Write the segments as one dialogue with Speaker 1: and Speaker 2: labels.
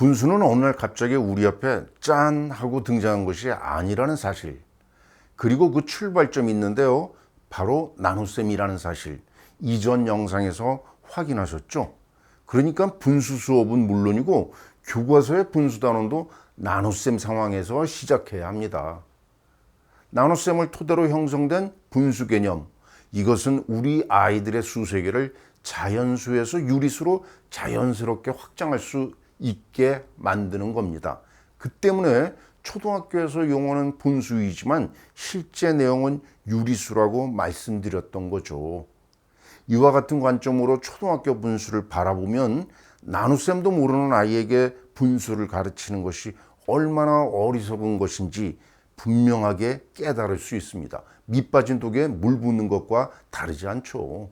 Speaker 1: 분수는 어느 날 갑자기 우리 앞에 짠 하고 등장한 것이 아니라는 사실, 그리고 그 출발점이 있는데요, 바로 나눗셈이라는 사실, 이전 영상에서 확인하셨죠? 그러니까 분수 수업은 물론이고 교과서의 분수 단원도 나눗셈 상황에서 시작해야 합니다. 나눗셈을 토대로 형성된 분수 개념, 이것은 우리 아이들의 수세계를 자연수에서 유리수로 자연스럽게 확장할 수 있게 만드는 겁니다. 그 때문에 초등학교에서 용어는 분수이지만 실제 내용은 유리수라고 말씀드렸던 거죠. 이와 같은 관점으로 초등학교 분수를 바라보면 나눗셈도 모르는 아이에게 분수를 가르치는 것이 얼마나 어리석은 것인지 분명하게 깨달을 수 있습니다. 밑 빠진 독에 물 붓는 것과 다르지 않죠.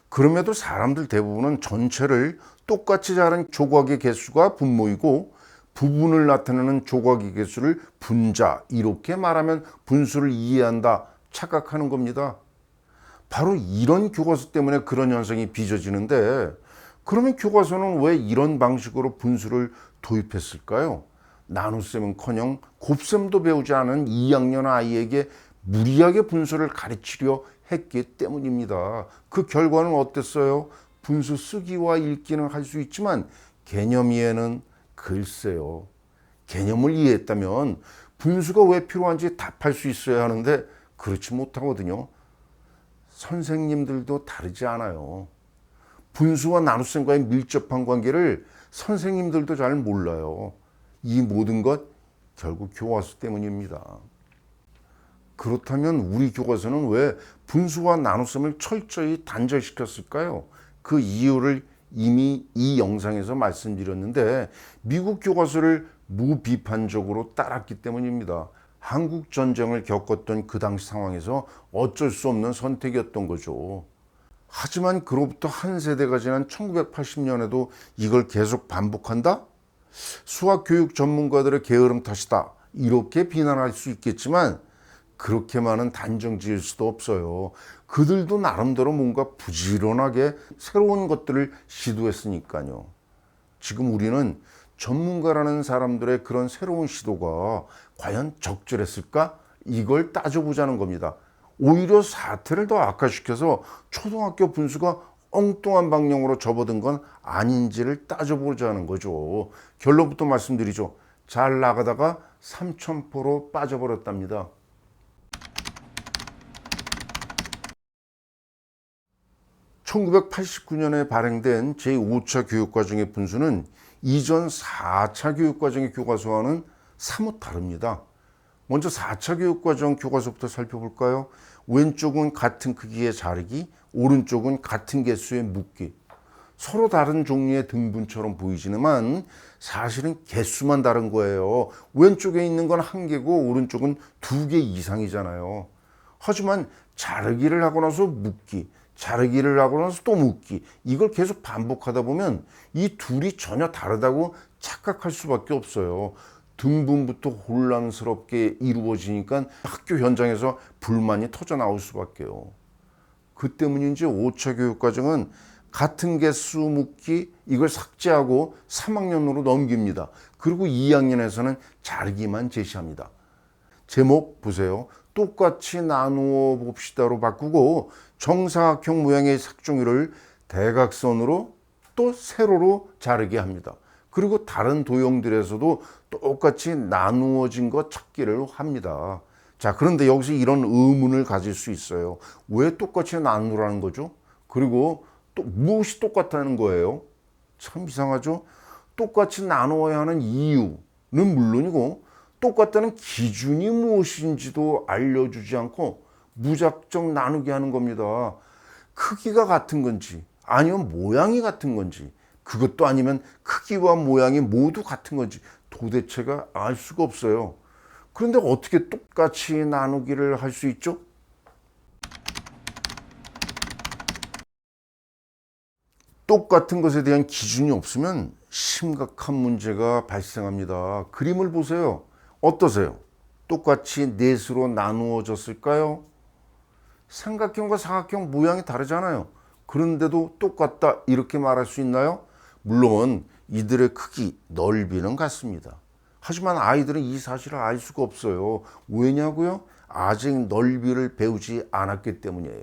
Speaker 1: 그럼에도 사람들 대부분은 전체를 똑같이 자른 조각의 개수가 분모이고 부분을 나타내는 조각의 개수를 분자, 이렇게 말하면 분수를 이해한다 착각하는 겁니다. 바로 이런 교과서 때문에 그런 현상이 빚어지는데, 그러면 교과서는 왜 이런 방식으로 분수를 도입했을까요? 나눗셈은커녕 곱셈도 배우지 않은 2학년 아이에게 무리하게 분수를 가르치려 했기 때문입니다. 그 결과는 어땠어요? 분수 쓰기와 읽기는 할 수 있지만 개념 이해는 글쎄요. 개념을 이해했다면 분수가 왜 필요한지 답할 수 있어야 하는데 그렇지 못하거든요. 선생님들도 다르지 않아요. 분수와 나눗셈과의 밀접한 관계를 선생님들도 잘 몰라요. 이 모든 것 결국 교과서 때문입니다. 그렇다면 우리 교과서는 왜 분수와 나눗셈을 철저히 단절시켰을까요? 그 이유를 이미 이 영상에서 말씀드렸는데, 미국 교과서를 무비판적으로 따랐기 때문입니다. 한국 전쟁을 겪었던 그 당시 상황에서 어쩔 수 없는 선택이었던 거죠. 하지만 그로부터 한 세대가 지난 1980년에도 이걸 계속 반복한다? 수학 교육 전문가들의 게으름 탓이다, 이렇게 비난할 수 있겠지만 그렇게만은 단정 지을 수도 없어요. 그들도 나름대로 뭔가 부지런하게 새로운 것들을 시도했으니까요. 지금 우리는 전문가라는 사람들의 그런 새로운 시도가 과연 적절했을까? 이걸 따져보자는 겁니다. 오히려 사태를 더 악화시켜서 초등학교 분수가 엉뚱한 방향으로 접어든 건 아닌지를 따져보자는 거죠. 결론부터 말씀드리죠. 잘 나가다가 삼천포로 빠져버렸답니다. (1989년에) 발행된 제5차 교육과정의 분수는 이전 4차 교육과정의 교과서와는 사뭇 다릅니다. 먼저 4차 교육과정 교과서부터 살펴볼까요? 왼쪽은 같은 크기의 자르기, 오른쪽은 같은 개수의 묶기. 서로 다른 종류의 등분처럼 보이지만 사실은 개수만 다른 거예요. 왼쪽에 있는 건 1개고 오른쪽은 2개 이상이잖아요. 하지만 자르기를 하고 나서 묶기, 자르기를 하고 나서 또 묶기, 이걸 계속 반복하다 보면 이 둘이 전혀 다르다고 착각할 수밖에 없어요. 등분부터 혼란스럽게 이루어지니까 학교 현장에서 불만이 터져 나올 수밖에요. 그 때문인지 5차 교육과정은 같은 개수 묶기, 이걸 삭제하고 3학년으로 넘깁니다. 그리고 2학년에서는 자르기만 제시합니다. 제목 보세요. 똑같이 나누어 봅시다로 바꾸고 정사각형 모양의 색종이를 대각선으로 또 세로로 자르게 합니다. 그리고 다른 도형들에서도 똑같이 나누어진 것 찾기를 합니다. 자, 그런데 여기서 이런 의문을 가질 수 있어요. 왜 똑같이 나누라는 거죠? 그리고 또 무엇이 똑같다는 거예요? 참 이상하죠? 똑같이 나누어야 하는 이유는 물론이고 똑같다는 기준이 무엇인지도 알려주지 않고 무작정 나누게 하는 겁니다. 크기가 같은 건지 아니면 모양이 같은 건지, 그것도 아니면 크기와 모양이 모두 같은 건지 도대체가 알 수가 없어요. 그런데 어떻게 똑같이 나누기를 할 수 있죠? 똑같은 것에 대한 기준이 없으면 심각한 문제가 발생합니다. 그림을 보세요. 어떠세요? 똑같이 넷으로 나누어졌을까요? 삼각형과 사각형 모양이 다르잖아요. 그런데도 똑같다 이렇게 말할 수 있나요? 물론 이들의 크기, 넓이는 같습니다. 하지만 아이들은 이 사실을 알 수가 없어요. 왜냐고요? 아직 넓이를 배우지 않았기 때문이에요.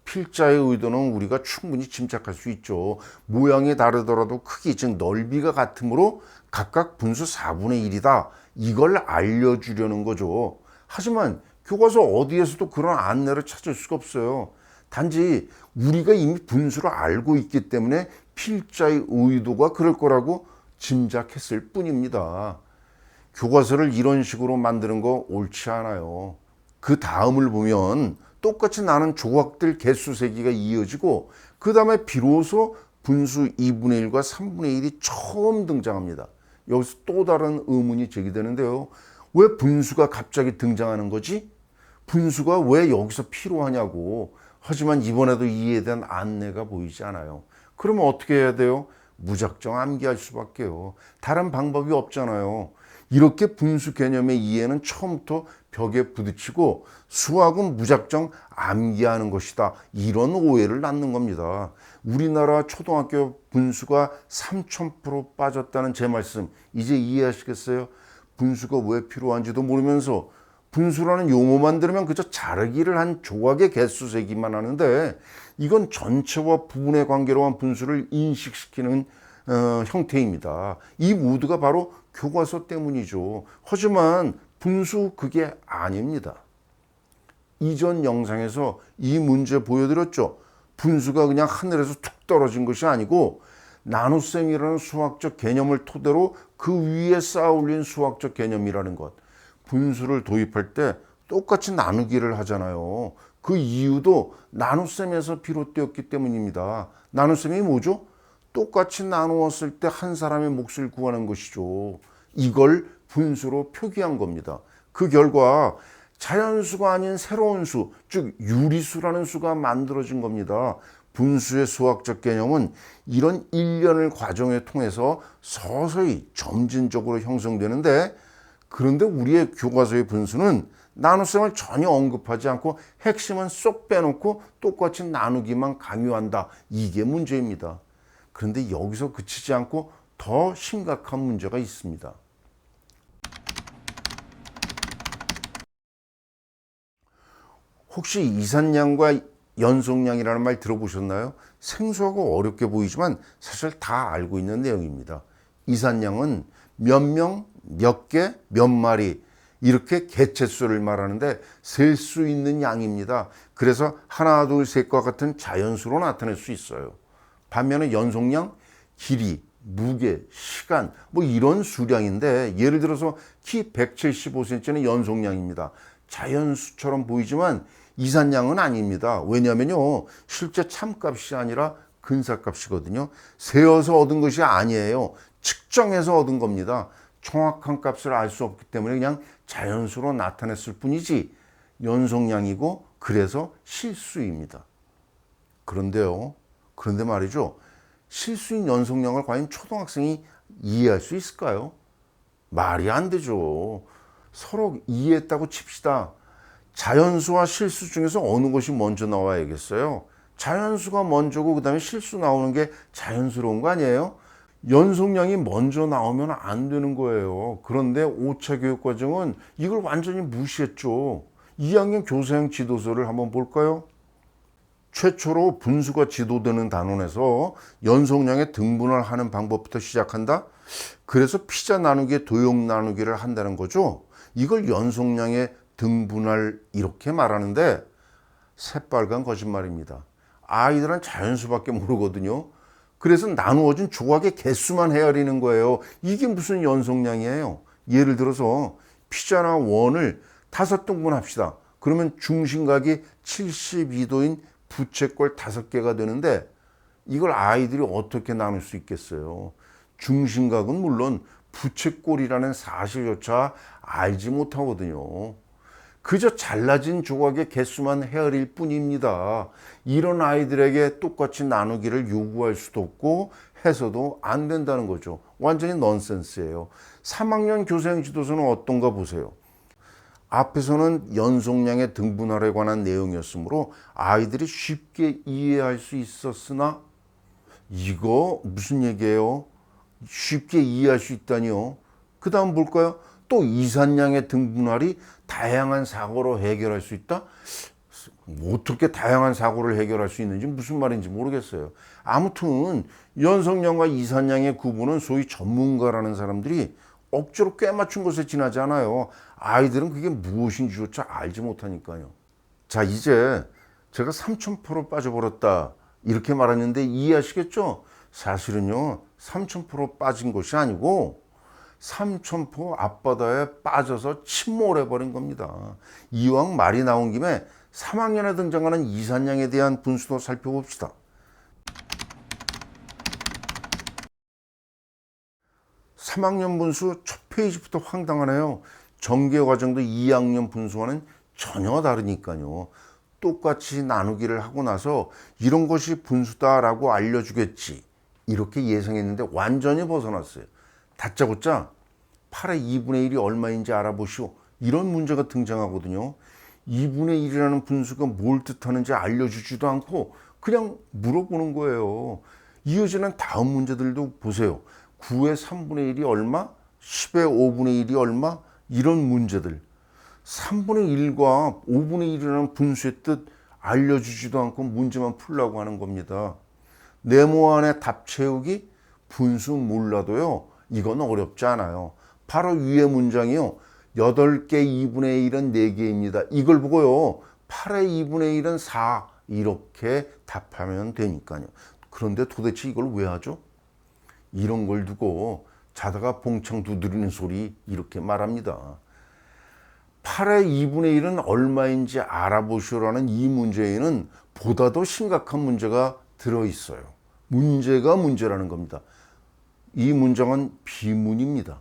Speaker 1: 필자의 의도는 우리가 충분히 짐작할 수 있죠. 모양이 다르더라도 크기, 즉 넓이가 같으므로 각각 분수 4분의 1이다. 이걸 알려주려는 거죠. 하지만 교과서 어디에서도 그런 안내를 찾을 수가 없어요. 단지 우리가 이미 분수를 알고 있기 때문에 필자의 의도가 그럴 거라고 짐작했을 뿐입니다. 교과서를 이런 식으로 만드는 거 옳지 않아요. 그 다음을 보면 똑같이 나는 조각들 개수 세기가 이어지고 그 다음에 비로소 분수 2분의 1과 3분의 1이 처음 등장합니다. 여기서 또 다른 의문이 제기되는데요. 왜 분수가 갑자기 등장하는 거지? 분수가 왜 여기서 필요하냐고. 하지만 이번에도 이에 대한 안내가 보이지 않아요. 그러면 어떻게 해야 돼요? 무작정 암기할 수밖에요. 다른 방법이 없잖아요. 이렇게 분수 개념의 이해는 처음부터 벽에 부딪히고 수학은 무작정 암기하는 것이다. 이런 오해를 낳는 겁니다. 우리나라 초등학교 분수가 3000% 빠졌다는 제 말씀 이제 이해하시겠어요? 분수가 왜 필요한지도 모르면서 분수라는 용어만 들으면 그저 자르기를 한 조각의 개수 세기만 하는데 이건 전체와 부분의 관계로 한 분수를 인식시키는 형태입니다. 이 모두가 바로 교과서 때문이죠. 하지만 분수 그게 아닙니다. 이전 영상에서 이 문제 보여드렸죠. 분수가 그냥 하늘에서 툭 떨어진 것이 아니고 나눗셈이라는 수학적 개념을 토대로 그 위에 쌓아 올린 수학적 개념이라는 것. 분수를 도입할 때 똑같이 나누기를 하잖아요. 그 이유도 나눗셈에서 비롯되었기 때문입니다. 나눗셈이 뭐죠? 똑같이 나누었을 때 한 사람의 몫을 구하는 것이죠. 이걸 분수로 표기한 겁니다. 그 결과 자연수가 아닌 새로운 수, 즉 유리수라는 수가 만들어진 겁니다. 분수의 수학적 개념은 이런 일련의 과정을 통해서 서서히 점진적으로 형성되는데 그런데 우리의 교과서의 분수는 나눗셈을 전혀 언급하지 않고 핵심은 쏙 빼놓고 똑같이 나누기만 강요한다. 이게 문제입니다. 그런데 여기서 그치지 않고 더 심각한 문제가 있습니다. 혹시 이산량과 연속량이라는 말 들어보셨나요? 생소하고 어렵게 보이지만 사실 다 알고 있는 내용입니다. 이산량은 몇 명, 몇 개, 몇 마리 이렇게 개체수를 말하는데 셀 수 있는 양입니다. 그래서 하나, 둘, 셋과 같은 자연수로 나타낼 수 있어요. 반면에 연속량, 길이, 무게, 시간 뭐 이런 수량인데 예를 들어서 키 175cm는 연속량입니다. 자연수처럼 보이지만 이산량은 아닙니다. 왜냐하면요 실제 참값이 아니라 근사값이거든요. 세어서 얻은 것이 아니에요. 측정해서 얻은 겁니다. 정확한 값을 알 수 없기 때문에 그냥 자연수로 나타냈을 뿐이지 연속량이고 그래서 실수입니다. 그런데 말이죠. 실수인 연속량을 과연 초등학생이 이해할 수 있을까요? 말이 안 되죠. 서로 이해했다고 칩시다. 자연수와 실수 중에서 어느 것이 먼저 나와야겠어요? 자연수가 먼저고 그 다음에 실수 나오는 게 자연스러운 거 아니에요? 연속량이 먼저 나오면 안 되는 거예요. 그런데 5차 교육과정은 이걸 완전히 무시했죠. 2학년 교사형 지도서를 한번 볼까요? 최초로 분수가 지도되는 단원에서 연속량의 등분을 하는 방법부터 시작한다? 그래서 피자 나누기에 도형 나누기를 한다는 거죠. 이걸 연속량의 등분할 이렇게 말하는데 새빨간 거짓말입니다. 아이들은 자연수밖에 모르거든요. 그래서 나누어진 조각의 개수만 헤아리는 거예요. 이게 무슨 연속량이에요? 예를 들어서 피자나 원을 5등분 합시다. 그러면 중심각이 72도인 부채꼴 5개가 되는데 이걸 아이들이 어떻게 나눌 수 있겠어요? 중심각은 물론 부채꼴이라는 사실조차 알지 못하거든요. 그저 잘라진 조각의 개수만 헤아릴 뿐입니다. 이런 아이들에게 똑같이 나누기를 요구할 수도 없고 해서도 안 된다는 거죠. 완전히 넌센스예요. 3학년 교사형 지도서는 어떤가 보세요. 앞에서는 연속량의 등분할에 관한 내용이었으므로 아이들이 쉽게 이해할 수 있었으나 이거 무슨 얘기예요? 쉽게 이해할 수 있다니요. 그 다음 볼까요? 또 이산양의 등분할이 다양한 사고로 해결할 수 있다? 어떻게 다양한 사고를 해결할 수 있는지 무슨 말인지 모르겠어요. 아무튼 연성량과 이산양의 구분은 소위 전문가라는 사람들이 억지로 꿰맞춘 것에 지나지 않아요. 아이들은 그게 무엇인지조차 알지 못하니까요. 자, 이제 제가 3000% 빠져버렸다 이렇게 말했는데 이해하시겠죠? 사실은요 3000% 빠진 것이 아니고 3000% 앞바다에 빠져서 침몰해버린 겁니다. 이왕 말이 나온 김에 3학년에 등장하는 이산양에 대한 분수도 살펴봅시다. 3학년 분수 첫 페이지부터 황당하네요. 전개과정도 2학년 분수와는 전혀 다르니까요. 똑같이 나누기를 하고 나서 이런 것이 분수다라고 알려주겠지 이렇게 예상했는데 완전히 벗어났어요. 다짜고짜 8의 2분의 1이 얼마인지 알아보시오. 이런 문제가 등장하거든요. 2분의 1이라는 분수가 뭘 뜻하는지 알려주지도 않고 그냥 물어보는 거예요. 이어지는 다음 문제들도 보세요. 9의 3분의 1이 얼마? 10의 5분의 1이 얼마? 이런 문제들. 3분의 1과 5분의 1이라는 분수의 뜻 알려주지도 않고 문제만 풀라고 하는 겁니다. 네모 안에 답 채우기 분수 몰라도요. 이건 어렵지 않아요. 바로 위의 문장이요. 8개 2분의 1은 4개입니다. 이걸 보고요. 8의 2분의 1은 4 이렇게 답하면 되니까요. 그런데 도대체 이걸 왜 하죠? 이런 걸 두고 자다가 봉창 두드리는 소리 이렇게 말합니다. 8의 2분의 1은 얼마인지 알아보시오라는 이 문제에는 보다 더 심각한 문제가 들어있어요. 문제가 문제라는 겁니다. 이 문장은 비문입니다.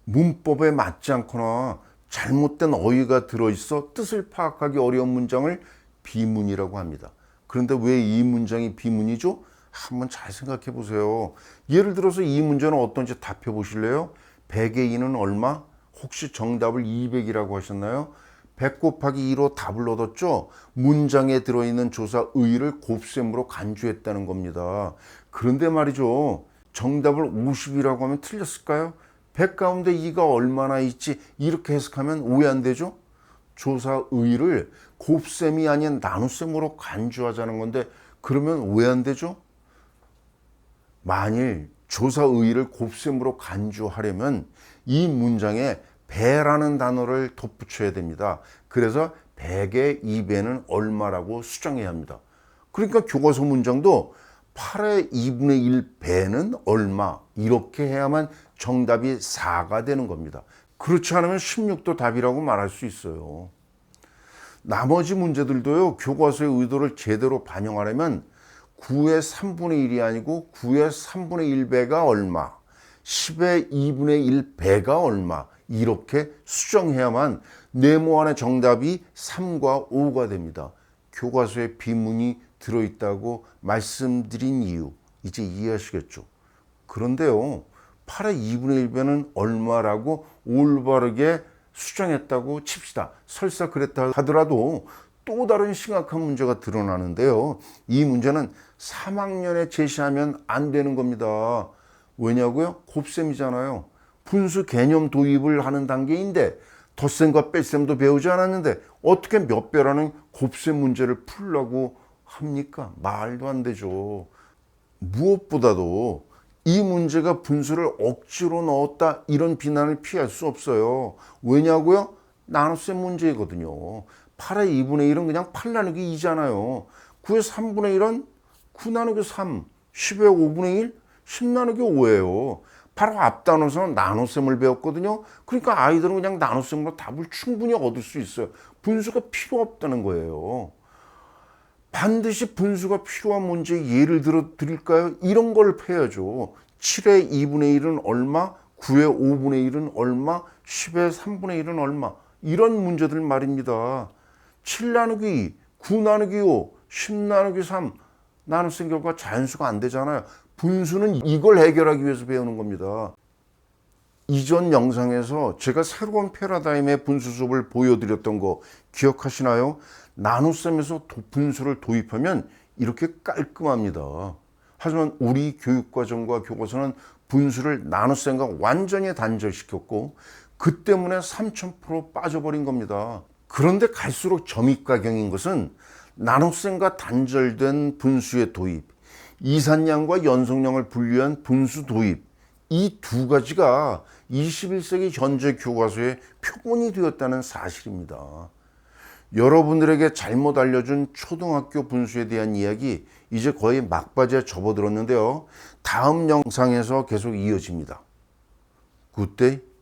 Speaker 1: 문법에 맞지 않거나 잘못된 어휘가 들어있어 뜻을 파악하기 어려운 문장을 비문이라고 합니다. 그런데 왜 이 문장이 비문이죠? 한번 잘 생각해 보세요. 예를 들어서 이 문제는 어떤지 답해 보실래요? 100의 2는 얼마? 혹시 정답을 200이라고 하셨나요? 100 곱하기 2로 답을 얻었죠? 문장에 들어있는 조사 의를 곱셈으로 간주했다는 겁니다. 그런데 말이죠. 정답을 50이라고 하면 틀렸을까요? 100 가운데 2가 얼마나 있지? 이렇게 해석하면 오해 안 되죠? 조사 의를 곱셈이 아닌 나눗셈으로 간주하자는 건데 그러면 오해 안 되죠? 만일 조사 의를 곱셈으로 간주하려면 이 문장에 배라는 단어를 덧붙여야 됩니다. 그래서 100의 2배는 얼마라고 수정해야 합니다. 그러니까 교과서 문장도 8의 2분의 1 배는 얼마 이렇게 해야만 정답이 4가 되는 겁니다. 그렇지 않으면 16도 답이라고 말할 수 있어요. 나머지 문제들도요. 교과서의 의도를 제대로 반영하려면 9의 3분의 1이 아니고 9의 3분의 1배가 얼마, 10의 2분의 1배가 얼마 이렇게 수정해야만 네모 안에 정답이 3과 5가 됩니다. 교과서에 비문이 들어있다고 말씀드린 이유 이제 이해하시겠죠? 그런데요. 8의 2분의 1배는 얼마라고 올바르게 수정했다고 칩시다. 설사 그랬다 하더라도 또 다른 심각한 문제가 드러나는데요. 이 문제는 3학년에 제시하면 안 되는 겁니다. 왜냐고요? 곱셈이잖아요. 분수 개념 도입을 하는 단계인데 덧셈과 뺄셈도 배우지 않았는데 어떻게 몇 배라는 곱셈 문제를 풀라고 합니까? 말도 안 되죠. 무엇보다도 이 문제가 분수를 억지로 넣었다 이런 비난을 피할 수 없어요. 왜냐고요? 나눗셈 문제거든요. 8의 2분의 1은 그냥 8 나누기 2잖아요. 9의 3분의 1은 9 나누기 3, 10의 5분의 1, 10 나누기 5예요. 바로 앞 단어에서는 나눗셈을 배웠거든요. 그러니까 아이들은 그냥 나눗셈으로 답을 충분히 얻을 수 있어요. 분수가 필요 없다는 거예요. 반드시 분수가 필요한 문제 예를 들어 드릴까요? 이런 걸 해야죠. 7의 2분의 1은 얼마? 9의 5분의 1은 얼마? 10의 3분의 1은 얼마? 이런 문제들 말입니다. 7 나누기 2, 9 나누기 5, 10 나누기 3 나눗셈 결과 자연수가 안 되잖아요. 분수는 이걸 해결하기 위해서 배우는 겁니다. 이전 영상에서 제가 새로운 패러다임의 분수 수업을 보여드렸던 거 기억하시나요? 나눗셈에서 분수를 도입하면 이렇게 깔끔합니다. 하지만 우리 교육과정과 교과서는 분수를 나눗셈과 완전히 단절시켰고 그 때문에 3000% 빠져버린 겁니다. 그런데 갈수록 점입가경인 것은 나눗셈과 단절된 분수의 도입, 이산량과 연속량을 분류한 분수 도입, 이 두 가지가 21세기 현재 교과서의 표본이 되었다는 사실입니다. 여러분들에게 잘못 알려준 초등학교 분수에 대한 이야기 이제 거의 막바지에 접어들었는데요. 다음 영상에서 계속 이어집니다. 굿데이.